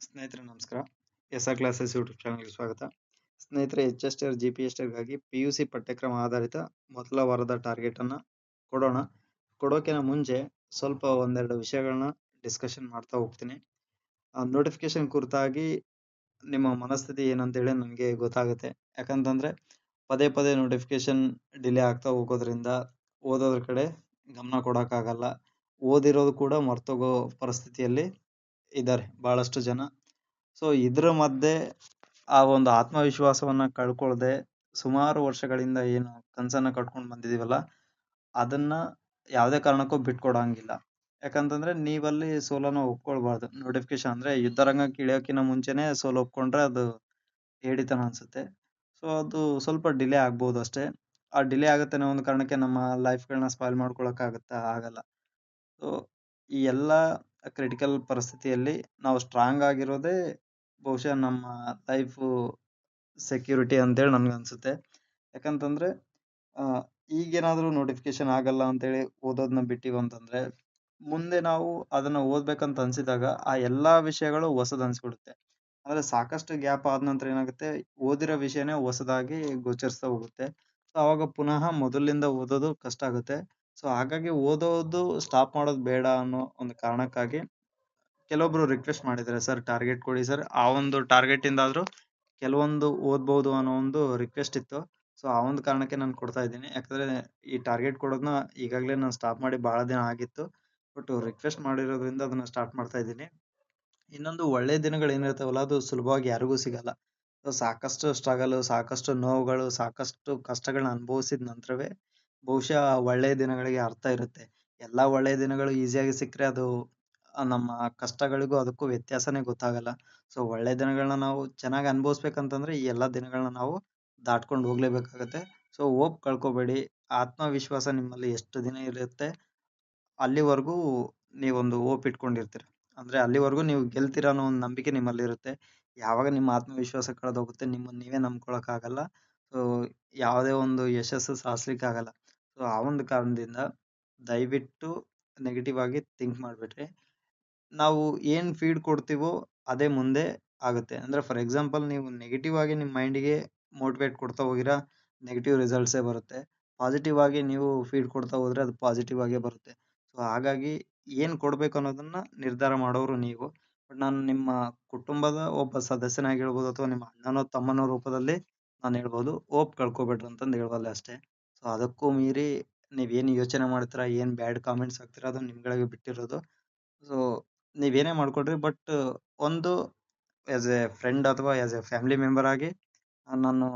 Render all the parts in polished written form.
ಸ್ನೇಹಿತರೆ ನಮಸ್ಕಾರ. S R classes YouTube ಚಾನಲ್ಗೆ ಸ್ವಾಗತ. ಸ್ನೇಹಿತರೆ, HSTR GPSTRಗಾಗಿ PUC ಪಠ್ಯಕ್ರಮ ಆಧಾರಿತ ಮೊದಲ ವಾರದ ಟಾರ್ಗೆಟ್ ಅನ್ನ ಕೊಡೋಣ. ಕೊಡೋಕಿನ ಮುಂಚೆ ಸ್ವಲ್ಪ ಒಂದೆರಡು ವಿಷಯಗಳನ್ನ ಡಿಸ್ಕಷನ್ ಮಾಡ್ತಾ ಹೋಗ್ತೀನಿ. ನೋಟಿಫಿಕೇಶನ್ ಕುರಿತಾಗಿ ನಿಮ್ಮ ಮನಸ್ಥಿತಿ ಏನಂತೇಳಿ ನನಗೆ ಗೊತ್ತಾಗುತ್ತೆ. ಯಾಕಂತಂದ್ರೆ ಪದೇ ಪದೇ ನೋಟಿಫಿಕೇಶನ್ ಡಿಲೇ ಆಗ್ತಾ ಹೋಗೋದ್ರಿಂದ ಓದೋದ್ರ ಕಡೆ ಗಮನ ಕೊಡೋಕ್ಕಾಗಲ್ಲ. ಓದಿರೋದು ಕೂಡ ಮರ್ತೋಗೋ ಪರಿಸ್ಥಿತಿಯಲ್ಲಿ ಇದ್ದಾರೆ ಬಹಳಷ್ಟು ಜನ. ಸೊ ಇದ್ರ ಮಧ್ಯೆ ಆ ಒಂದು ಆತ್ಮವಿಶ್ವಾಸವನ್ನ ಕಳ್ಕೊಳ್ದೆ ಸುಮಾರು ವರ್ಷಗಳಿಂದ ಏನು ಕನ್ಸನ್ನ ಕಟ್ಕೊಂಡು ಬಂದಿದೀವಲ್ಲ, ಅದನ್ನ ಯಾವುದೇ ಕಾರಣಕ್ಕೂ ಬಿಟ್ಕೊಡಂಗಿಲ್ಲ. ಯಾಕಂತಂದ್ರೆ ನೀವಲ್ಲಿ ಸೋಲನ ಒಪ್ಕೊಳ್ಬಾರ್ದು. ನೋಟಿಫಿಕೇಶನ್ ಅಂದ್ರೆ ಯುದ್ಧರಂಗಕ್ಕೆ ಇಳಿಯೋಕಿನ ಮುಂಚೆನೆ ಸೋಲು ಒಪ್ಕೊಂಡ್ರೆ ಅದು ಹೇಡಿತನ ಅನ್ಸುತ್ತೆ. ಸೊ ಅದು ಸ್ವಲ್ಪ ಡಿಲೇ ಆಗ್ಬೋದು ಅಷ್ಟೇ. ಆ ಡಿಲೇ ಆಗುತ್ತೆ ಅನ್ನೋ ಒಂದು ಕಾರಣಕ್ಕೆ ನಮ್ಮ ಲೈಫ್ಗಳನ್ನ ಸ್ಪಾಯ್ಲ್ ಆಗಲ್ಲ. ಸೊ ಈ ಎಲ್ಲ ಕ್ರಿಟಿಕಲ್ ಪರಿಸ್ಥಿತಿಯಲ್ಲಿ ನಾವು ಸ್ಟ್ರಾಂಗ್ ಆಗಿರೋದೇ ಬಹುಶಃ ನಮ್ಮ ಲೈಫು ಸೆಕ್ಯೂರಿಟಿ ಅಂತೇಳಿ ನನ್ಗನ್ಸುತ್ತೆ. ಯಾಕಂತಂದ್ರೆ ಈಗೇನಾದ್ರೂ ನೋಟಿಫಿಕೇಶನ್ ಆಗಲ್ಲ ಅಂತೇಳಿ ಓದೋದನ್ನ ಬಿಟ್ಟಿವಂತಂದ್ರೆ ಮುಂದೆ ನಾವು ಅದನ್ನ ಓದ್ಬೇಕಂತ ಅನ್ಸಿದಾಗ ಆ ಎಲ್ಲಾ ವಿಷಯಗಳು ಹೊಸದ್ ಅನ್ಸ್ಬಿಡುತ್ತೆ. ಅಂದ್ರೆ ಸಾಕಷ್ಟು ಗ್ಯಾಪ್ ಆದ ನಂತರ ಏನಾಗುತ್ತೆ, ಓದಿರೋ ವಿಷಯನೇ ಹೊಸದಾಗಿ ಗೋಚರಿಸ್ತಾ ಹೋಗುತ್ತೆ. ಸೊ ಅವಾಗ ಪುನಃ ಮೊದಲಿಂದ ಓದೋದು ಕಷ್ಟ ಆಗುತ್ತೆ. ಸೊ ಹಾಗಾಗಿ ಓದೋದು ಸ್ಟಾಪ್ ಮಾಡೋದು ಬೇಡ ಅನ್ನೋ ಒಂದು ಕಾರಣಕ್ಕಾಗಿ ಕೆಲವೊಬ್ರು ರಿಕ್ವೆಸ್ಟ್ ಮಾಡಿದ್ದಾರೆ, ಸರ್ ಟಾರ್ಗೆಟ್ ಕೊಡಿ ಸರ್, ಆ ಒಂದು ಟಾರ್ಗೆಟ್ ಇಂದಾದ್ರೂ ಕೆಲವೊಂದು ಓದ್ಬೋದು ಅನ್ನೋ ಒಂದು ರಿಕ್ವೆಸ್ಟ್ ಇತ್ತು. ಸೊ ಆ ಒಂದು ಕಾರಣಕ್ಕೆ ನಾನು ಕೊಡ್ತಾ ಇದ್ದೀನಿ. ಯಾಕಂದ್ರೆ ಈ ಟಾರ್ಗೆಟ್ ಕೊಡೋದನ್ನ ಈಗಾಗಲೇ ನಾನು ಸ್ಟಾಪ್ ಮಾಡಿ ಬಹಳ ದಿನ ಆಗಿತ್ತು. ಬಟ್ ರಿಕ್ವೆಸ್ಟ್ ಮಾಡಿರೋದ್ರಿಂದ ಅದನ್ನ ಸ್ಟಾರ್ಟ್ ಮಾಡ್ತಾ ಇದ್ದೀನಿ. ಇನ್ನೊಂದು ಒಳ್ಳೆ ದಿನಗಳು ಏನಿರ್ತಾವಲ್ಲ, ಅದು ಸುಲಭವಾಗಿ ಯಾರಿಗೂ ಸಿಗಲ್ಲ. ಸೊ ಸಾಕಷ್ಟು ಸ್ಟ್ರಗಲ್, ಸಾಕಷ್ಟು ನೋವುಗಳು, ಸಾಕಷ್ಟು ಕಷ್ಟಗಳನ್ನ ಅನುಭವಿಸಿದ ನಂತರವೇ ಬಹುಶಃ ಒಳ್ಳೆ ದಿನಗಳಿಗೆ ಅರ್ಥ ಇರುತ್ತೆ. ಎಲ್ಲಾ ಒಳ್ಳೆ ದಿನಗಳು ಈಸಿಯಾಗಿ ಸಿಕ್ಕರೆ ಅದು ನಮ್ಮ ಕಷ್ಟಗಳಿಗೂ ಅದಕ್ಕೂ ವ್ಯತ್ಯಾಸನೇ ಗೊತ್ತಾಗಲ್ಲ. ಸೊ ಒಳ್ಳೆ ದಿನಗಳನ್ನ ನಾವು ಚೆನ್ನಾಗಿ ಅನುಭವಿಸ್ಬೇಕಂತಂದ್ರೆ ಈ ಎಲ್ಲಾ ದಿನಗಳನ್ನ ನಾವು ದಾಟ್ಕೊಂಡು ಹೋಗ್ಲೇಬೇಕಾಗತ್ತೆ. So hope ಕಳ್ಕೊಬೇಡಿ. ಆತ್ಮವಿಶ್ವಾಸ ನಿಮ್ಮಲ್ಲಿ ಎಷ್ಟು ದಿನ ಇರುತ್ತೆ ಅಲ್ಲಿವರೆಗೂ ನೀವೊಂದು ಹೋಪ್ ಇಟ್ಕೊಂಡಿರ್ತೀರ. ಅಂದ್ರೆ ಅಲ್ಲಿವರೆಗೂ ನೀವು ಗೆಲ್ತೀರ ಅನ್ನೋ ಒಂದು ನಂಬಿಕೆ ನಿಮ್ಮಲ್ಲಿ ಇರುತ್ತೆ. ಯಾವಾಗ ನಿಮ್ಮ ಆತ್ಮವಿಶ್ವಾಸ ಕಳೆದೋಗುತ್ತೆ, ನಿಮ್ಮನ್ನ ನೀವೇ ನಂಬ್ಕೊಳಕ್ಕಾಗಲ್ಲ. ಸೊ ಯಾವುದೇ ಒಂದು ಯಶಸ್ಸು ಸಾಧಿಸ್ಲಿಕ್ಕಾಗಲ್ಲ. ಸೊ ಆ ಒಂದು ಕಾರಣದಿಂದ ದಯವಿಟ್ಟು ನೆಗೆಟಿವ್ ಆಗಿ ಥಿಂಕ್ ಮಾಡ್ಬೇಡ್ರಿ. ನಾವು ಏನ್ ಫೀಡ್ ಕೊಡ್ತೀವೋ ಅದೇ ಮುಂದೆ ಆಗುತ್ತೆ. ಅಂದ್ರೆ ಫಾರ್ ಎಕ್ಸಾಂಪಲ್, ನೀವು ನೆಗೆಟಿವ್ ಆಗಿ ನಿಮ್ಮ ಮೈಂಡಿಗೆ ಮೋಟಿವೇಟ್ ಕೊಡ್ತಾ ಹೋಗಿರಾ, ನೆಗೆಟಿವ್ ರಿಸಲ್ಟ್ಸೇ ಬರುತ್ತೆ. ಪಾಸಿಟಿವ್ ಆಗಿ ನೀವು ಫೀಡ್ ಕೊಡ್ತಾ ಹೋದ್ರೆ ಅದು ಪಾಸಿಟಿವ್ ಆಗೇ ಬರುತ್ತೆ. ಸೊ ಹಾಗಾಗಿ ಏನ್ ಕೊಡ್ಬೇಕು ಅನ್ನೋದನ್ನ ನಿರ್ಧಾರ ಮಾಡೋರು ನೀವು. ಬಟ್ ನಾನು ನಿಮ್ಮ ಕುಟುಂಬದ ಒಬ್ಬ ಸದಸ್ಯನಾಗಿ ಹೇಳ್ಬೋದು, ಅಥವಾ ನಿಮ್ಮ ಅಣ್ಣನೋ ತಮ್ಮನೋ ರೂಪದಲ್ಲಿ ನಾನು ಹೇಳ್ಬೋದು, ಹೋಪ್ ಕಳ್ಕೊಬೇಡ್ರಿ ಅಂತಂದು ಹೇಳ್ಬಲ್ಲೆ ಅಷ್ಟೇ. ಸೊ ಅದಕ್ಕೂ ಮೀರಿ ನೀವೇನ್ ಯೋಚನೆ ಮಾಡ್ತೀರಾ, ಏನ್ ಬ್ಯಾಡ್ ಕಾಮೆಂಟ್ಸ್ ಹಾಕ್ತೀರಾ, ಅದು ನಿಮ್ಗಳಿಗೆ ಬಿಟ್ಟಿರೋದು. ಸೊ ನೀವೇನೇ ಮಾಡ್ಕೊಳ್ರಿ, ಬಟ್ ಒಂದು ಆಸ್ ಎ ಫ್ರೆಂಡ್ ಅಥವಾ ಆಸ್ ಎ ಫ್ಯಾಮಿಲಿ ಮೆಂಬರ್ ಆಗಿ ನಾನು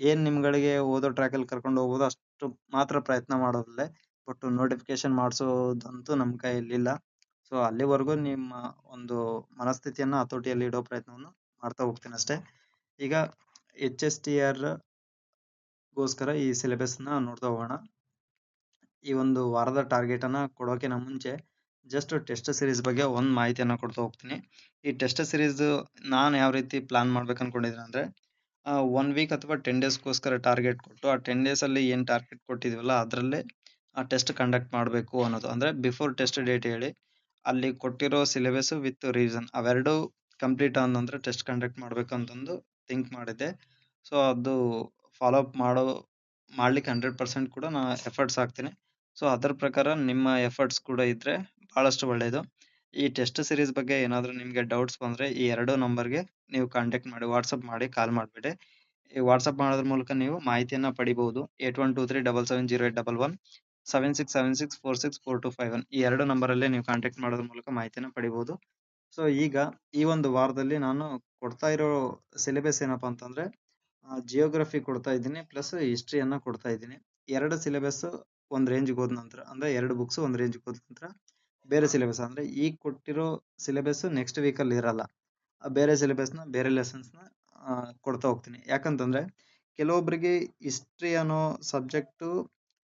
ಏನ್ ನಿಮ್ಗಳಿಗೆ ಓದೋ ಟ್ರ್ಯಾಕಲ್ಲಿ ಕರ್ಕೊಂಡು ಹೋಗ್ಬೋದು ಅಷ್ಟು ಮಾತ್ರ ಪ್ರಯತ್ನ ಮಾಡೋದಲ್ಲೇ. ಬಟ್ ನೋಟಿಫಿಕೇಶನ್ ಮಾಡಿಸೋದಂತೂ ನಮ್ಮ ಕೈಯಲ್ಲಿಲ್ಲ. ಸೊ ಅಲ್ಲಿವರೆಗೂ ನಿಮ್ಮ ಒಂದು ಮನಸ್ಥಿತಿಯನ್ನ ಹತೋಟಿಯಲ್ಲಿ ಇಡೋ ಪ್ರಯತ್ನವನ್ನು ಮಾಡ್ತಾ ಹೋಗ್ತೀನಿ ಅಷ್ಟೇ. ಈಗ HSTR ಗೋಸ್ಕರ ಈ ಸಿಲೆಬಸ್ನ ನೋಡ್ತಾ ಹೋಗೋಣ. ಈ ಒಂದು ವಾರದ ಟಾರ್ಗೆಟ್ ಅನ್ನ ಕೊಡೋಕಿನ ಮುಂಚೆ ಜಸ್ಟ್ ಟೆಸ್ಟ್ ಸೀರೀಸ್ ಬಗ್ಗೆ ಒಂದು ಮಾಹಿತಿಯನ್ನ ಕೊಡ್ತಾ ಹೋಗ್ತೀನಿ. ಈ ಟೆಸ್ಟ್ ಸೀರೀಸ್ ನಾನು ಯಾವ ರೀತಿ ಪ್ಲಾನ್ ಮಾಡ್ಬೇಕು ಅನ್ಕೊಂಡಿದ್ದೀನಿ ಅಂದ್ರೆ, 1 ವೀಕ್ ಅಥವಾ 10 ಡೇಸ್ಗೋಸ್ಕರ ಟಾರ್ಗೆಟ್ ಕೊಟ್ಟು ಆ 10 ಡೇಸ್ ಅಲ್ಲಿ ಏನ್ ಟಾರ್ಗೆಟ್ ಕೊಟ್ಟಿದ್ವಲ್ಲ ಅದರಲ್ಲೇ ಆ ಟೆಸ್ಟ್ ಕಂಡಕ್ಟ್ ಮಾಡಬೇಕು ಅನ್ನೋದು. ಅಂದ್ರೆ ಬಿಫೋರ್ ಟೆಸ್ಟ್ ಡೇಟ್ ಹೇಳಿ ಅಲ್ಲಿ ಕೊಟ್ಟಿರೋ ಸಿಲೆಬಸ್ ವಿತ್ ರೀಸನ್ ಅವೆರಡು ಕಂಪ್ಲೀಟ್ ಆದ ನಂತರ ಟೆಸ್ಟ್ ಕಂಡಕ್ಟ್ ಮಾಡ್ಬೇಕು ಅಂತಂದು ಥಿಂಕ್ ಮಾಡಿದ್ದೆ. ಸೊ ಅದು ಫಾಲೋ ಅಪ್ ಮಾಡ್ಲಿಕ್ಕೆ 100% ಕೂಡ ನಾನು ಎಫರ್ಟ್ಸ್ ಹಾಕ್ತೀನಿ. ಸೊ ಅದರ ಪ್ರಕಾರ ನಿಮ್ಮ ಎಫರ್ಟ್ಸ್ ಕೂಡ ಇದ್ರೆ ಬಹಳಷ್ಟು ಒಳ್ಳೆಯದು. ಈ ಟೆಸ್ಟ್ ಸೀರೀಸ್ ಬಗ್ಗೆ ಏನಾದರೂ ನಿಮಗೆ ಡೌಟ್ಸ್ ಬಂದ್ರೆ ಈ 2 ನಂಬರ್ಗೆ ನೀವು ಕಾಂಟ್ಯಾಕ್ಟ್ ಮಾಡಿ, ವಾಟ್ಸಪ್ ಮಾಡಿ, ಕಾಲ್ ಮಾಡಬೇಡಿ. ಈ ವಾಟ್ಸಪ್ ಮಾಡೋದ್ರ ಮೂಲಕ ನೀವು ಮಾಹಿತಿಯನ್ನ ಪಡಿಬಹುದು. 8123770811 7676464251 ಈ 2 ನಂಬರಲ್ಲೇ ನೀವು ಕಾಂಟ್ಯಾಕ್ಟ್ ಮಾಡೋದ್ರ ಮೂಲಕ ಮಾಹಿತಿಯನ್ನ ಪಡಿಬಹುದು. ಸೊ ಈಗ ಈ ಒಂದು ವಾರದಲ್ಲಿ ನಾನು ಕೊಡ್ತಾ ಇರೋ ಸಿಲೆಬಸ್ ಏನಪ್ಪಾ ಅಂತಂದ್ರೆ, ಜಿಯೋಗ್ರಫಿ ಕೊಡ್ತಾ ಇದ್ದೀನಿ ಪ್ಲಸ್ ಹಿಸ್ಟ್ರಿಯನ್ನ ಕೊಡ್ತಾ ಇದ್ದೀನಿ. 2 ಸಿಲೆಬಸ್ ಒಂದ್ ರೇಂಜ್ಗೆ ಹೋದ ನಂತರ, ಅಂದ್ರೆ 2 ಬುಕ್ಸ್ ಒಂದ್ ರೇಂಜ್ಗೆ ಹೋದ ನಂತರ ಬೇರೆ ಸಿಲೆಬಸ್ ಅಂದ್ರೆ ಈಗ ಕೊಟ್ಟಿರೋ ಸಿಲೆಬಸ್ ನೆಕ್ಸ್ಟ್ ವೀಕಲ್ಲಿ ಇರಲ್ಲ. ಬೇರೆ ಸಿಲೆಬಸ್ನ ಬೇರೆ ಲೆಸನ್ಸ್ನ ಕೊಡ್ತಾ ಹೋಗ್ತೀನಿ. ಯಾಕಂತಂದ್ರೆ ಕೆಲವೊಬ್ಬರಿಗೆ ಹಿಸ್ಟ್ರಿ ಅನ್ನೋ ಸಬ್ಜೆಕ್ಟು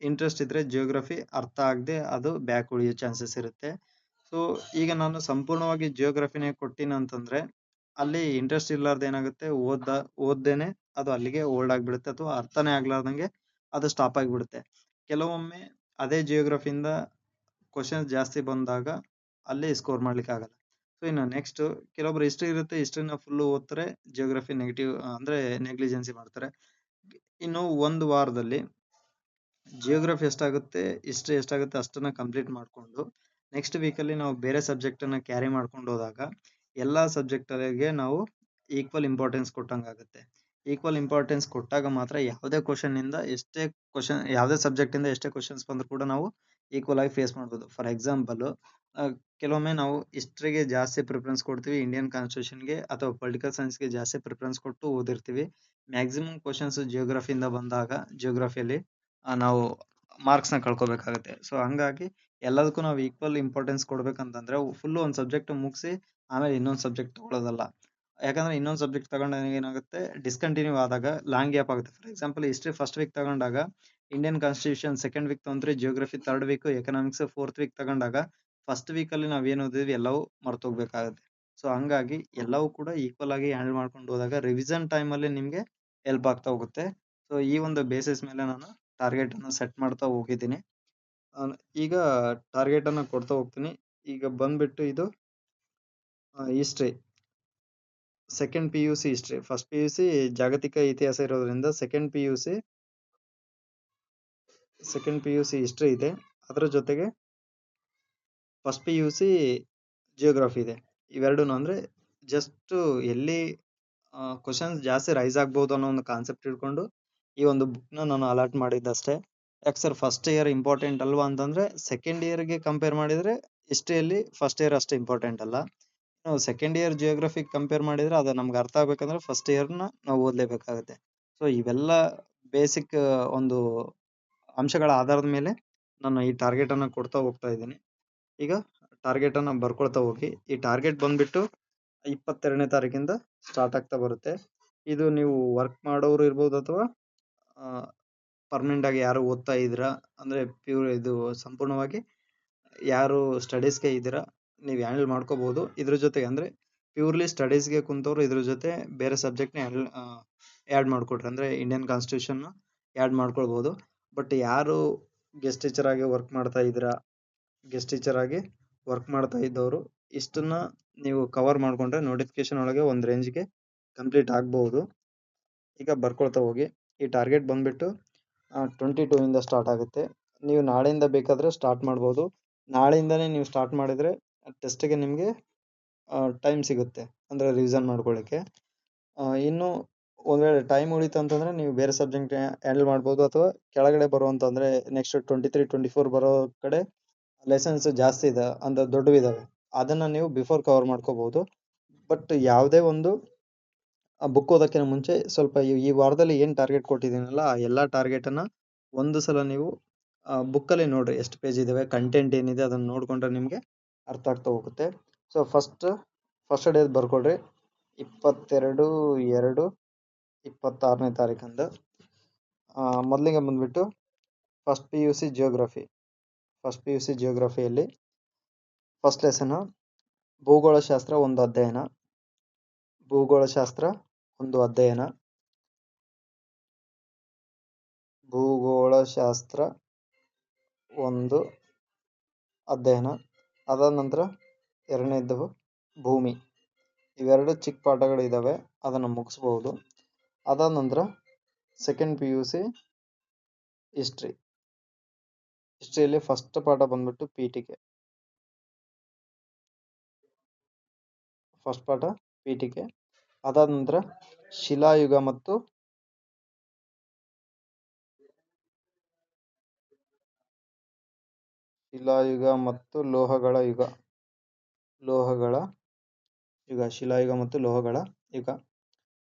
ಇಂಟ್ರೆಸ್ಟ್ ಇದ್ರೆ ಜಿಯೋಗ್ರಫಿ ಅರ್ಥ ಆಗದೆ ಅದು ಬ್ಯಾಕ್ ಉಳಿಯೋ ಚಾನ್ಸಸ್ ಇರುತ್ತೆ. ಸೊ ಈಗ ನಾನು ಸಂಪೂರ್ಣವಾಗಿ ಜಿಯೋಗ್ರಫಿನೇ ಕೊಟ್ಟಿನ ಅಂತಂದ್ರೆ ಅಲ್ಲಿ ಇಂಟ್ರೆಸ್ಟ್ ಇರ್ಲಾರ್ದು ಏನಾಗುತ್ತೆ, ಓದ್ದೇನೆ ಅದು ಅಲ್ಲಿಗೆ ಹೋಲ್ಡ್ ಆಗಿಬಿಡುತ್ತೆ, ಅಥವಾ ಅರ್ಥನೇ ಆಗ್ಲಾರ್ದಂಗೆ ಅದು ಸ್ಟಾಪ್ ಆಗಿಬಿಡುತ್ತೆ. ಕೆಲವೊಮ್ಮೆ ಅದೇ ಜಿಯೋಗ್ರಫಿಯಿಂದ ಕ್ವಶನ್ಸ್ ಜಾಸ್ತಿ ಬಂದಾಗ ಅಲ್ಲಿ ಸ್ಕೋರ್ ಮಾಡ್ಲಿಕ್ಕೆ ಆಗಲ್ಲ. ಸೊ ಇನ್ನು ನೆಕ್ಸ್ಟ್ ಕೆಲವೊಬ್ರು ಹಿಸ್ಟ್ರಿ ಇರುತ್ತೆ, ಹಿಸ್ಟ್ರಿನ ಫುಲ್ಲು ಓದ್ತಾರೆ, ಜಿಯೋಗ್ರಫಿ ನೆಗೆಟಿವ್ ಅಂದ್ರೆ ನೆಗ್ಲಿಜೆನ್ಸಿ ಮಾಡ್ತಾರೆ. ಇನ್ನು ಒಂದು ವಾರದಲ್ಲಿ ಜಿಯೋಗ್ರಫಿ ಎಷ್ಟಾಗುತ್ತೆ, ಹಿಸ್ಟ್ರಿ ಎಷ್ಟಾಗುತ್ತೆ ಅಷ್ಟನ್ನ ಕಂಪ್ಲೀಟ್ ಮಾಡಿಕೊಂಡು ನೆಕ್ಸ್ಟ್ ವೀಕಲ್ಲಿ ನಾವು ಬೇರೆ ಸಬ್ಜೆಕ್ಟನ್ನು ಕ್ಯಾರಿ ಮಾಡ್ಕೊಂಡು ಹೋದಾಗ ಎಲ್ಲ ಸಬ್ಜೆಕ್ಟರಿಗೆ ನಾವು ಈಕ್ವಲ್ ಇಂಪಾರ್ಟೆನ್ಸ್ ಕೊಟ್ಟಂಗಾಗುತ್ತೆ. ಈಕ್ವಲ್ ಇಂಪಾರ್ಟೆನ್ಸ್ ಕೊಟ್ಟಾಗ ಮಾತ್ರ ಯಾವುದೇ ಕ್ವಶನ್ನಿಂದ ಯಾವುದೇ ಸಬ್ಜೆಕ್ಟಿಂದ ಎಷ್ಟೇ ಕ್ವಶನ್ಸ್ ಬಂದರೂ ಕೂಡ ನಾವು ಈಕ್ವಲ್ ಆಗಿ ಫೇಸ್ ಮಾಡ್ಬೋದು. ಫಾರ್ ಎಕ್ಸಾಂಪಲ್, ಕೆಲವೊಮ್ಮೆ ನಾವು ಹಿಸ್ಟ್ರಿಗೆ ಜಾಸ್ತಿ ಪ್ರಿಫರೆನ್ಸ್ ಕೊಡ್ತೀವಿ, ಇಂಡಿಯನ್ ಕಾನ್ಸ್ಟಿಟ್ಯೂಷನ್ಗೆ ಅಥವಾ ಪೊಲಿಟಿಕಲ್ ಸೈನ್ಸ್ಗೆ ಜಾಸ್ತಿ ಪ್ರಿಫರೆನ್ಸ್ ಕೊಟ್ಟು ಓದಿರ್ತೀವಿ. ಮ್ಯಾಕ್ಸಿಮಮ್ ಕ್ವಶನ್ಸ್ ಜಿಯೋಗ್ರಫಿಯಿಂದ ಬಂದಾಗ ಜಿಯೋಗ್ರಫಿಯಲ್ಲಿ ನಾವು ಮಾರ್ಕ್ಸ್ನ ಕಳ್ಕೊಬೇಕಾಗುತ್ತೆ. ಸೊ ಹಂಗಾಗಿ ಎಲ್ಲದಕ್ಕೂ ನಾವು ಈಕ್ವಲ್ ಇಂಪಾರ್ಟೆನ್ಸ್ ಕೊಡ್ಬೇಕಂತಂದ್ರೆ ಫುಲ್ಲು ಒಂದು ಸಬ್ಜೆಕ್ಟ್ ಮುಗಿಸಿ ಆಮೇಲೆ ಇನ್ನೊಂದು ಸಬ್ಜೆಕ್ಟ್ ತಗೊಳ್ಳೋದಲ್ಲ. ಯಾಕಂದ್ರೆ ಇನ್ನೊಂದು ಸಬ್ಜೆಕ್ಟ್ ತಗೊಂಡಾಗ ಏನಾಗುತ್ತೆ, ಡಿಸ್ಕಂಟಿನ್ಯೂ ಆದಾಗ ಲಾಂಗ್ ಗ್ಯಾಪ್ ಆಗುತ್ತೆ. For example, history first week ತಗೊಂಡಾಗ ಇಂಡಿಯನ್ ಕಾನ್ಸ್ಟಿಟ್ಯೂಷನ್ ಸೆಕೆಂಡ್ ವೀಕ್ ತೊಗೊಂಡ್ರೆ, geography third weak, economics fourth week ತಗೊಂಡಾಗ ಫಸ್ಟ್ ವೀಕಲ್ಲಿ ನಾವು ಏನು ಓದಿದ್ವಿ ಎಲ್ಲವೂ ಮರ್ತೋಗ್ಬೇಕಾಗುತ್ತೆ. ಸೊ ಹಂಗಾಗಿ ಎಲ್ಲವೂ ಕೂಡ ಈಕ್ವಲ್ ಆಗಿ ಹ್ಯಾಂಡಲ್ ಮಾಡ್ಕೊಂಡು ಹೋದಾಗ ರಿವಿಷನ್ ಟೈಮಲ್ಲಿ ನಿಮಗೆ ಹೆಲ್ಪ್ ಆಗ್ತಾ ಹೋಗುತ್ತೆ. ಸೊ ಈ ಒಂದು ಬೇಸಿಸ್ ಮೇಲೆ ನಾನು ಟಾರ್ಗೆಟ್ ಅನ್ನು ಸೆಟ್ ಮಾಡ್ತಾ ಹೋಗಿದ್ದೀನಿ. ಈಗ ಟಾರ್ಗೆಟ್ ಅನ್ನು ಕೊಡ್ತಾ ಹೋಗ್ತೀನಿ. ಈಗ ಬಂದ್ಬಿಟ್ಟು ಇದು history second PUC history, first PUC ಜಾಗತಿಕ ಇತಿಹಾಸ ಇರೋದ್ರಿಂದ ಸೆಕೆಂಡ್ PUC ಹಿಸ್ಟ್ರಿ ಇದೆ. ಅದರ ಜೊತೆಗೆ ಫಸ್ಟ್ PUC ಜಿಯೋಗ್ರಫಿ ಇದೆ. ಇವೆರಡೂ ಅಂದ್ರೆ ಜಸ್ಟ್ ಎಲ್ಲಿ ಕ್ವಶನ್ಸ್ ಜಾಸ್ತಿ ರೈಸ್ ಆಗ್ಬೋದು ಅನ್ನೋ ಒಂದು ಕಾನ್ಸೆಪ್ಟ್ ಇಟ್ಕೊಂಡು ಈ ಒಂದು ಬುಕ್ನ ನಾನು ಅಲಾಟ್ ಮಾಡಿದ್ದಷ್ಟೇ. ಯಾಕೆ ಸರ್ ಫಸ್ಟ್ ಇಯರ್ ಇಂಪಾರ್ಟೆಂಟ್ ಅಲ್ವಾ ಅಂತಂದ್ರೆ, ಸೆಕೆಂಡ್ ಇಯರ್ಗೆ ಕಂಪೇರ್ ಮಾಡಿದ್ರೆ ಹಿಸ್ಟ್ರಿಯಲ್ಲಿ ಫಸ್ಟ್ ಇಯರ್ ಅಷ್ಟು ಇಂಪಾರ್ಟೆಂಟ್ ಅಲ್ಲ. ನಾವು ಸೆಕೆಂಡ್ ಇಯರ್ ಜಿಯೋಗ್ರಫಿ ಕಂಪೇರ್ ಮಾಡಿದ್ರೆ ಅದು ನಮ್ಗೆ ಅರ್ಥ ಆಗ್ಬೇಕಂದ್ರೆ ಫಸ್ಟ್ ಇಯರ್ನ ನಾವು ಓದಲೇಬೇಕಾಗುತ್ತೆ. ಸೊ ಇವೆಲ್ಲ ಬೇಸಿಕ್ ಒಂದು ಅಂಶಗಳ ಆಧಾರದ ಮೇಲೆ ನಾನು ಈ ಟಾರ್ಗೆಟ್ ಅನ್ನು ಕೊಡ್ತಾ ಹೋಗ್ತಾ ಇದ್ದೀನಿ. ಈಗ ಟಾರ್ಗೆಟ್ ಅನ್ನ ಬರ್ಕೊಳ್ತಾ ಹೋಗಿ. ಈ ಟಾರ್ಗೆಟ್ ಬಂದ್ಬಿಟ್ಟು 22ನೇ ತಾರೀಕಿಂದ ಸ್ಟಾರ್ಟ್ ಆಗ್ತಾ ಬರುತ್ತೆ. ಇದು ನೀವು ವರ್ಕ್ ಮಾಡೋರು ಇರ್ಬೋದು ಅಥವಾ ಪರ್ಮನೆಂಟ್ ಆಗಿ ಯಾರು ಓದ್ತಾ ಇದ್ದೀರಾ ಅಂದ್ರೆ ಪ್ಯೂರ್ ಇದು ಸಂಪೂರ್ಣವಾಗಿ ಯಾರು ಸ್ಟಡೀಸ್ಗೆ ಇದ್ದೀರಾ ನೀವು ಹ್ಯಾಂಡಲ್ ಮಾಡ್ಕೋಬಹುದು. ಇದ್ರ ಜೊತೆಗೆ ಅಂದ್ರೆ ಪ್ಯೂರ್ಲಿ ಸ್ಟಡೀಸ್ಗೆ ಕುಂತವ್ರು ಇದ್ರ ಜೊತೆ ಬೇರೆ ಸಬ್ಜೆಕ್ಟ್ನ ಆ್ಯಡ್ ಮಾಡ್ಕೊಟ್ರೆ ಅಂದ್ರೆ ಇಂಡಿಯನ್ ಕಾನ್ಸ್ಟಿಟ್ಯೂಷನ್ ಆ್ಯಡ್ ಮಾಡ್ಕೊಳ್ಬೋದು. ಬಟ್ ಯಾರು ಗೆಸ್ಟ್ ಟೀಚರ್ ಆಗಿ ವರ್ಕ್ ಮಾಡ್ತಾ ಇದ್ದವರು ಇಷ್ಟನ್ನ ನೀವು ಕವರ್ ಮಾಡ್ಕೊಂಡ್ರೆ ನೋಟಿಫಿಕೇಶನ್ ಒಳಗೆ ಒಂದು ರೇಂಜ್ಗೆ ಕಂಪ್ಲೀಟ್ ಆಗ್ಬಹುದು. ಈಗ ಬರ್ಕೊಳ್ತಾ ಹೋಗಿ. ಈ ಟಾರ್ಗೆಟ್ ಬಂದ್ಬಿಟ್ಟು 22 ಇಂದ ಸ್ಟಾರ್ಟ್ ಆಗುತ್ತೆ. ನೀವು ನಾಳೆಯಿಂದ ಬೇಕಾದ್ರೆ ಸ್ಟಾರ್ಟ್ ಮಾಡ್ಬೋದು. ನಾಳೆಯಿಂದನೇ ನೀವು ಸ್ಟಾರ್ಟ್ ಮಾಡಿದ್ರೆ ಟೆಸ್ಟ್ಗೆ ನಿಮಗೆ ಟೈಮ್ ಸಿಗುತ್ತೆ ಅಂದ್ರೆ ರಿವಿಷನ್ ಮಾಡ್ಕೊಳ್ಳಿಕ್ಕೆ. ಇನ್ನು ಒಂದ್ ವೇಳೆ ಟೈಮ್ ಉಳಿತು ಅಂತಂದ್ರೆ ನೀವು ಬೇರೆ ಸಬ್ಜೆಕ್ಟ್ ಹ್ಯಾಂಡಲ್ ಮಾಡ್ಬೋದು, ಅಥವಾ ಕೆಳಗಡೆ ಬರುವಂತಂದ್ರೆ ನೆಕ್ಸ್ಟ್ 23, 24 ಬರೋ ಕಡೆ ಲೆಸನ್ಸ್ ಜಾಸ್ತಿ ಇದೆ ಅಂದ್ರೆ ದೊಡ್ಡವಿದಾವೆ, ಅದನ್ನ ನೀವು ಬಿಫೋರ್ ಕವರ್ ಮಾಡ್ಕೋಬಹುದು. ಬಟ್ ಯಾವುದೇ ಒಂದು ಬುಕ್ ಓದೋಕ್ಕಿಂತ ಮುಂಚೆ ಸ್ವಲ್ಪ ಈ ವಾರದಲ್ಲಿ ಏನು ಟಾರ್ಗೆಟ್ ಕೊಟ್ಟಿದ್ದೀನಲ್ಲ ಆ ಎಲ್ಲ ಟಾರ್ಗೆಟನ್ನು ಒಂದು ಸಲ ನೀವು ಬುಕ್ಕಲ್ಲಿ ನೋಡ್ರಿ, ಎಷ್ಟು ಪೇಜ್ ಇದಾವೆ, ಕಂಟೆಂಟ್ ಏನಿದೆ ಅದನ್ನು ನೋಡಿಕೊಂಡ್ರೆ ನಿಮಗೆ ಅರ್ಥ ಆಗ್ತಾ ಹೋಗುತ್ತೆ. ಸೊ ಫಸ್ಟ್ ಡೇ ಬರ್ಕೊಡ್ರಿ 22/2/26ನೇ ತಾರೀಕಂದು. ಮೊದಲಿಗೆ ಬಂದ್ಬಿಟ್ಟು ಫಸ್ಟ್ PUC ಜಿಯೋಗ್ರಫಿಯಲ್ಲಿ ಫಸ್ಟ್ ಲೆಸನ್ ಭೂಗೋಳಶಾಸ್ತ್ರ ಒಂದು ಅಧ್ಯಯನ. ಭೂಗೋಳಶಾಸ್ತ್ರ ಒಂದು ಅಧ್ಯಯನ. ಅದಾದ ನಂತರ ಎರಡನೇದು ಭೂಮಿ. ಇವೆರಡು ಚಿಕ್ಕ ಪಾಠಗಳಿದ್ದಾವೆ, ಅದನ್ನು ಮುಗಿಸ್ಬೋದು. ಅದಾದ ನಂತರ ಸೆಕೆಂಡ್ PUC ಹಿಸ್ಟ್ರಿಯಲ್ಲಿ ಫಸ್ಟ್ ಪಾಠ ಬಂದ್ಬಿಟ್ಟು ಪೀಠಿಕೆ. ಅದಾದ ನಂತರ ಶಿಲಾಯುಗ ಮತ್ತು ಲೋಹಗಳ ಯುಗ.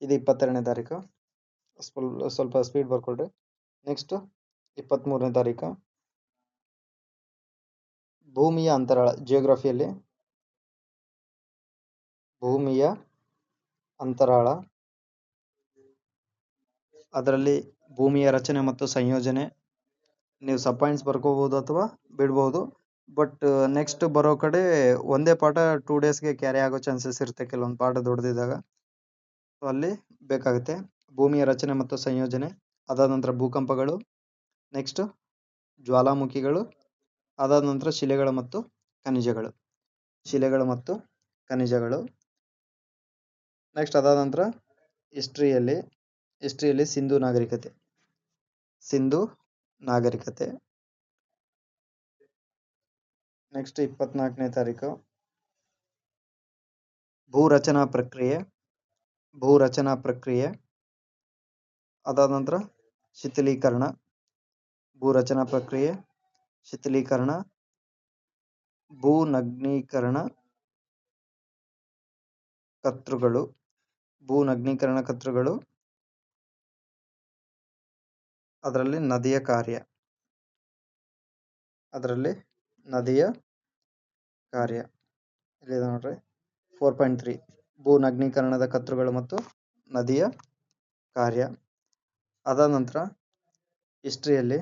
ಇದು 22ನೇ ತಾರೀಕು. ಸ್ವಲ್ಪ ಸ್ಪೀಡ್ ಬರ್ಕೊಳ್ರಿ. ನೆಕ್ಸ್ಟ್ 23ನೇ ತಾರೀಕು ಭೂಮಿಯ ಅಂತರಾಳ. ಜಿಯೋಗ್ರಫಿಯಲ್ಲಿ ಭೂಮಿಯ ಅಂತರಾಳ, ಅದರಲ್ಲಿ ಭೂಮಿಯ ರಚನೆ ಮತ್ತು ಸಂಯೋಜನೆ. ನೀವು ಸಬ್ ಪಾಯಿಂಟ್ಸ್ ಬರ್ಕೋಬಹುದು ಅಥವಾ ಬಿಡ್ಬೋದು. ಬಟ್ ನೆಕ್ಸ್ಟ್ ಬರೋ ಕಡೆ ಒಂದೇ ಪಾಠ 2 ಡೇಸ್ಗೆ ಕ್ಯಾರಿ ಆಗೋ ಚಾನ್ಸಸ್ ಇರುತ್ತೆ ಕೆಲವೊಂದು ಪಾಠ ದೊಡ್ಡದಿದ್ದಾಗ. ಸೊ ಅಲ್ಲಿ ಬೇಕಾಗುತ್ತೆ ಭೂಮಿಯ ರಚನೆ ಮತ್ತು ಸಂಯೋಜನೆ. ಅದಾದ ನಂತರ ಭೂಕಂಪಗಳು, ನೆಕ್ಸ್ಟ್ ಜ್ವಾಲಾಮುಖಿಗಳು, ಅದಾದ ನಂತರ ಶಿಲೆಗಳು ಮತ್ತು ಖನಿಜಗಳು. ನೆಕ್ಸ್ಟ್ ಅದಾದ ನಂತರ ಹಿಸ್ಟ್ರಿಯಲ್ಲಿ ಸಿಂಧು ನಾಗರಿಕತೆ. ನೆಕ್ಸ್ಟ್ 24ನೇ ತಾರೀಕು ಭೂರಚನಾ ಪ್ರಕ್ರಿಯೆ. ಅದಾದ ನಂತರ ಭೂರಚನಾ ಪ್ರಕ್ರಿಯೆ, ಶಿಥಿಲೀಕರಣ, ಭೂನಗ್ನೀಕರಣ ಕರ್ತೃಗಳು, ಅದರಲ್ಲಿ ನದಿಯ ಕಾರ್ಯ. 4.3 ಭೂ ನಗ್ನೀಕರಣದ ಕರ್ತೃಗಳು ಮತ್ತು ನದಿಯ ಕಾರ್ಯ. ಅದಾದ ನಂತರ ಹಿಸ್ಟ್ರಿಯಲ್ಲಿ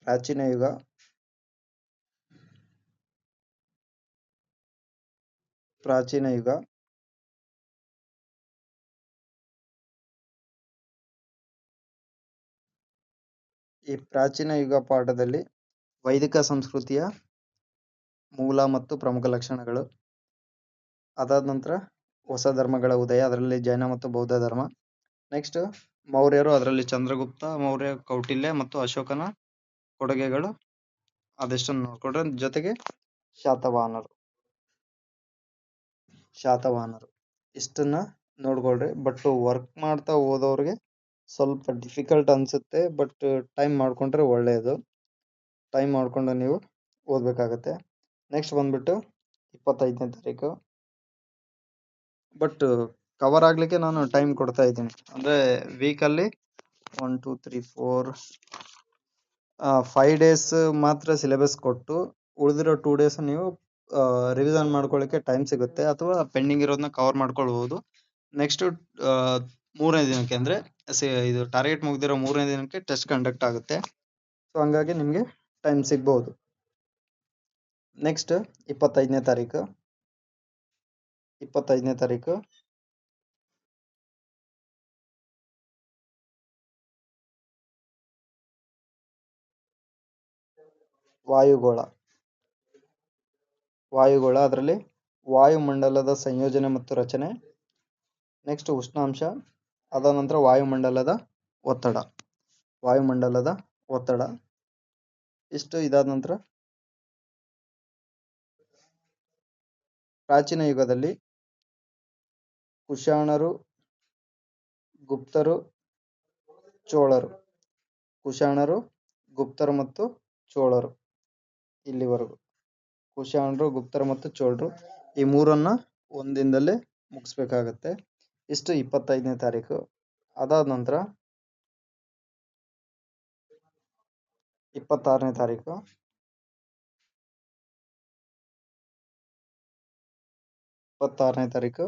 ಪ್ರಾಚೀನ ಯುಗ, ಈ ಪ್ರಾಚೀನ ಯುಗ ಪಾಠದಲ್ಲಿ ವೈದಿಕ ಸಂಸ್ಕೃತಿಯ ಮೂಲ ಮತ್ತು ಪ್ರಮುಖ ಲಕ್ಷಣಗಳು. ಅದಾದ ನಂತರ ಹೊಸ ಧರ್ಮಗಳ ಉದಯ, ಅದರಲ್ಲಿ ಜೈನ ಮತ್ತು ಬೌದ್ಧ ಧರ್ಮ. ನೆಕ್ಸ್ಟ್ ಮೌರ್ಯರು, ಅದರಲ್ಲಿ ಚಂದ್ರಗುಪ್ತ ಮೌರ್ಯ, ಕೌಟಿಲ್ಯ ಮತ್ತು ಅಶೋಕನ ಕೊಡುಗೆಗಳು, ಅದೆಷ್ಟನ್ನು ನೋಡ್ಕೊಂಡ್ರೆ, ಜೊತೆಗೆ ಶಾತವಾಹನರು ಇಷ್ಟನ್ನ ನೋಡ್ಕೊಳ್ರಿ. ಬಟ್ ವರ್ಕ್ ಮಾಡ್ತಾ ಓದೋರಿಗೆ ಸ್ವಲ್ಪ ಡಿಫಿಕಲ್ಟ್ ಅನ್ಸುತ್ತೆ, ಬಟ್ ಟೈಮ್ ಮಾಡ್ಕೊಂಡ್ರೆ ಒಳ್ಳೆಯದು. ಟೈಮ್ ಮಾಡ್ಕೊಂಡು ನೀವು ಓದಬೇಕಾಗತ್ತೆ. ನೆಕ್ಸ್ಟ್ ಬಂದ್ಬಿಟ್ಟು 25ನೇ ತಾರೀಕು. ಬಟ್ ಕವರ್ ಆಗ್ಲಿಕ್ಕೆ ನಾನು ಟೈಮ್ ಕೊಡ್ತಾ ಇದ್ದೀನಿ. ಅಂದ್ರೆ ವೀಕಲ್ಲಿ 1 2 3 4 5 ಡೇಸ್ ಮಾತ್ರ ಸಿಲೆಬಸ್ ಕೊಟ್ಟು ಉಳಿದಿರೋ 2 ಡೇಸ್ ನೀವು ರಿವಿಷನ್ ಮಾಡ್ಕೊಳ್ಳಿಕ್ಕೆ ಟೈಮ್ ಸಿಗುತ್ತೆ, ಅಥವಾ ಪೆಂಡಿಂಗ್ ಇರೋದನ್ನ ಕವರ್ ಮಾಡ್ಕೊಳ್ಬಹುದು. ನೆಕ್ಸ್ಟ್ 3ನೇ ದಿನಕ್ಕೆ, ಅಂದ್ರೆ ಇದು ಟಾರ್ಗೆಟ್ ಮುಗ್ದಿರೋ 3ನೇ ದಿನಕ್ಕೆ ಟೆಸ್ಟ್ ಕಂಡಕ್ಟ್ ಆಗುತ್ತೆ. ಸೊ ಹಂಗಾಗಿ ನಿಮಗೆ ಟೈಮ್ ಸಿಗ್ಬಹುದು. ನೆಕ್ಸ್ಟ್ 25ನೇ ತಾರೀಕು ವಾಯುಗೋಳ, ಅದರಲ್ಲಿ ವಾಯುಮಂಡಲದ ಸಂಯೋಜನೆ ಮತ್ತು ರಚನೆ. ನೆಕ್ಸ್ಟ್ ಉಷ್ಣಾಂಶ, ಅದಾದ ನಂತರ ವಾಯುಮಂಡಲದ ಒತ್ತಡ. ಇಷ್ಟು ಇದಾದ ನಂತರ ಪ್ರಾಚೀನ ಯುಗದಲ್ಲಿ ಕುಶಾಣರು, ಗುಪ್ತರು, ಮತ್ತು ಚೋಳರು. ಇಲ್ಲಿವರೆಗೂ ಕುಶಾಣರು, ಗುಪ್ತರು ಮತ್ತು ಚೋಳರು, ಈ ಮೂರನ್ನ ಒಂದಿನದಲ್ಲೇ ಮುಗಿಸ್ಬೇಕಾಗತ್ತೆ. ಇಷ್ಟು 25ನೇ ತಾರೀಕು. ಅದಾದ ನಂತರ 26ನೇ ತಾರೀಕು.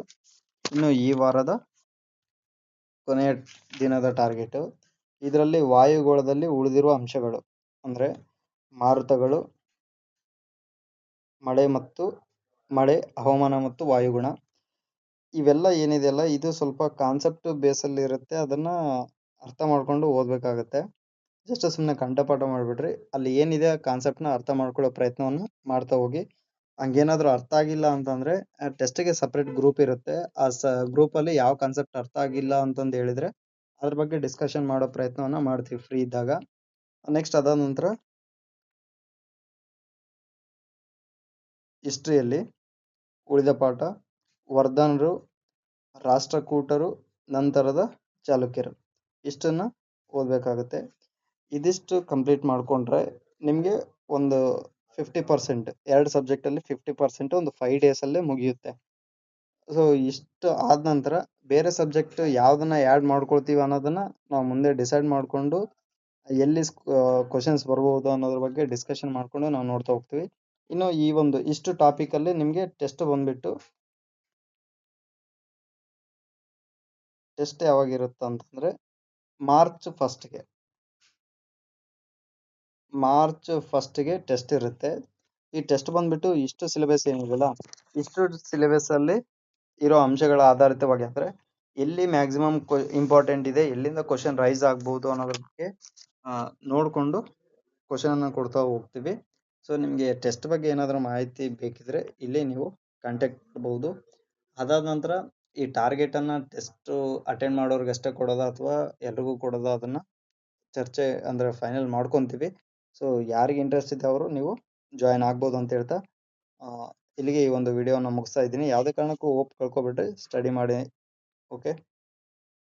ಇನ್ನು ಈ ವಾರದ ಕೊನೆಯ ದಿನದ ಟಾರ್ಗೆಟ್. ಇದರಲ್ಲಿ ವಾಯುಗೋಳದಲ್ಲಿ ಉಳಿದಿರುವ ಅಂಶಗಳು ಅಂದ್ರೆ ಮಾರುತಗಳು, ಮಳೆ, ಹವಾಮಾನ ಮತ್ತು ವಾಯುಗುಣ. ಇವೆಲ್ಲ ಏನಿದೆಯಲ್ಲ, ಇದು ಸ್ವಲ್ಪ ಕಾನ್ಸೆಪ್ಟ್ ಬೇಸಲ್ಲಿ ಇರುತ್ತೆ. ಅದನ್ನ ಅರ್ಥ ಮಾಡ್ಕೊಂಡು ಓದ್ಬೇಕಾಗತ್ತೆ. ಜಸ್ಟ್ ಸುಮ್ಮನೆ ಕಂಠಪಾಠ ಮಾಡ್ಬಿಡ್ರಿ. ಅಲ್ಲಿ ಏನಿದೆ ಆ ಕಾನ್ಸೆಪ್ಟ್ನ ಅರ್ಥ ಮಾಡ್ಕೊಳ್ಳೋ ಪ್ರಯತ್ನವನ್ನ ಮಾಡ್ತಾ ಹೋಗಿ. ಹಂಗೇನಾದ್ರೂ ಅರ್ಥ ಆಗಿಲ್ಲ ಅಂತಂದ್ರೆ ಟೆಸ್ಟ್ಗೆ ಸಪ್ರೇಟ್ ಗ್ರೂಪ್ ಇರುತ್ತೆ. ಆ ಗ್ರೂಪ್ ಅಲ್ಲಿ ಯಾವ ಕಾನ್ಸೆಪ್ಟ್ ಅರ್ಥ ಆಗಿಲ್ಲ ಅಂತಂದು ಹೇಳಿದ್ರೆ ಅದ್ರ ಬಗ್ಗೆ ಡಿಸ್ಕಷನ್ ಮಾಡೋ ಪ್ರಯತ್ನವನ್ನ ಮಾಡ್ತೀವಿ ಫ್ರೀ ಇದ್ದಾಗ. ನೆಕ್ಸ್ಟ್ ಅದಾದ ನಂತರ ಹಿಸ್ಟ್ರಿಯಲ್ಲಿ ಉಳಿದ ಪಾಠ ವರ್ಧನರು, ರಾಷ್ಟ್ರಕೂಟರು, ನಂತರದ ಚಾಲುಕ್ಯರು. ಇಷ್ಟನ್ನ ಓದ್ಬೇಕಾಗತ್ತೆ. ಇದಿಷ್ಟು ಕಂಪ್ಲೀಟ್ ಮಾಡ್ಕೊಂಡ್ರೆ ನಿಮ್ಗೆ ಒಂದು 50%, 2 ಸಬ್ಜೆಕ್ಟ್ ಅಲ್ಲಿ 50% ಒಂದು 5 ಡೇಸ್ ಅಲ್ಲೇ ಮುಗಿಯುತ್ತೆ. ಸೊ ಇಷ್ಟು ಆದ ನಂತರ ಬೇರೆ ಸಬ್ಜೆಕ್ಟ್ ಯಾವ್ದನ್ನ ಆ್ಯಡ್ ಮಾಡ್ಕೊಳ್ತೀವಿ ಅನ್ನೋದನ್ನ ನಾವು ಮುಂದೆ ಡಿಸೈಡ್ ಮಾಡ್ಕೊಂಡು ಎಲ್ಲಿ ಕ್ವಶನ್ಸ್ ಬರ್ಬೋದು ಅನ್ನೋದ್ರ ಬಗ್ಗೆ ಡಿಸ್ಕಷನ್ ಮಾಡ್ಕೊಂಡು ನಾವು ನೋಡ್ತಾ ಹೋಗ್ತೀವಿ. ಇನ್ನು ಈ ಒಂದು ಇಷ್ಟು ಟಾಪಿಕ್ ಅಲ್ಲಿ ನಿಮ್ಗೆ ಟೆಸ್ಟ್ ಬಂದ್ಬಿಟ್ಟು ಟೆಸ್ಟ್ ಯಾವಾಗಿರುತ್ತೆ ಅಂತಂದ್ರೆ ಮಾರ್ಚ್ 1ಗೆ ಟೆಸ್ಟ್ ಇರುತ್ತೆ. ಈ ಟೆಸ್ಟ್ ಬಂದ್ಬಿಟ್ಟು ಇಷ್ಟು ಸಿಲೆಬಸ್ ಏನಿದೆಯಲ್ಲ, ಇಷ್ಟು ಸಿಲೆಬಸ್ ಅಲ್ಲಿ ಇರೋ ಅಂಶಗಳ ಆಧಾರಿತವಾಗಿ, ಅಂದ್ರೆ ಎಲ್ಲಿ ಮ್ಯಾಕ್ಸಿಮಮ್ ಇಂಪಾರ್ಟೆಂಟ್ ಇದೆ, ಎಲ್ಲಿಂದ ಕ್ವಶನ್ ರೈಸ್ ಆಗ್ಬಹುದು ಅನ್ನೋದ್ರ ಬಗ್ಗೆ ನೋಡ್ಕೊಂಡು ಕ್ವಶನ್ ಅನ್ನ ಕೊಡ್ತಾ ಹೋಗ್ತೀವಿ. ಸೊ ನಿಮಗೆ ಟೆಸ್ಟ್ ಬಗ್ಗೆ ಏನಾದರೂ ಮಾಹಿತಿ ಬೇಕಿದ್ರೆ ಇಲ್ಲಿ ನೀವು ಕಾಂಟ್ಯಾಕ್ಟ್ ಮಾಡ್ಬೋದು. ಅದಾದ ನಂತರ ಈ ಟಾರ್ಗೆಟನ್ನು ಟೆಸ್ಟ್ ಅಟೆಂಡ್ ಮಾಡೋರ್ಗಷ್ಟೇ ಕೊಡೋದಾ ಅಥವಾ ಎಲ್ರಿಗೂ ಕೊಡೋದಾ ಅದನ್ನು ಚರ್ಚೆ ಅಂದರೆ ಫೈನಲ್ ಮಾಡ್ಕೊತೀವಿ. ಸೊ ಯಾರಿಗೆ ಇಂಟ್ರೆಸ್ಟ್ ಇದೆ ಅವರು ನೀವು ಜಾಯ್ನ್ ಆಗ್ಬೋದು ಅಂತ ಹೇಳ್ತಾ ಇಲ್ಲಿಗೆ ಈ ಒಂದು ವಿಡಿಯೋನ ಮುಗಿಸ್ತಾ ಇದ್ದೀನಿ. ಯಾವುದೇ ಕಾರಣಕ್ಕೂ ಹೋಪ್ ಕಳ್ಕೊಬೇಡ್ರಿ, ಸ್ಟಡಿ ಮಾಡಿ. ಓಕೆ.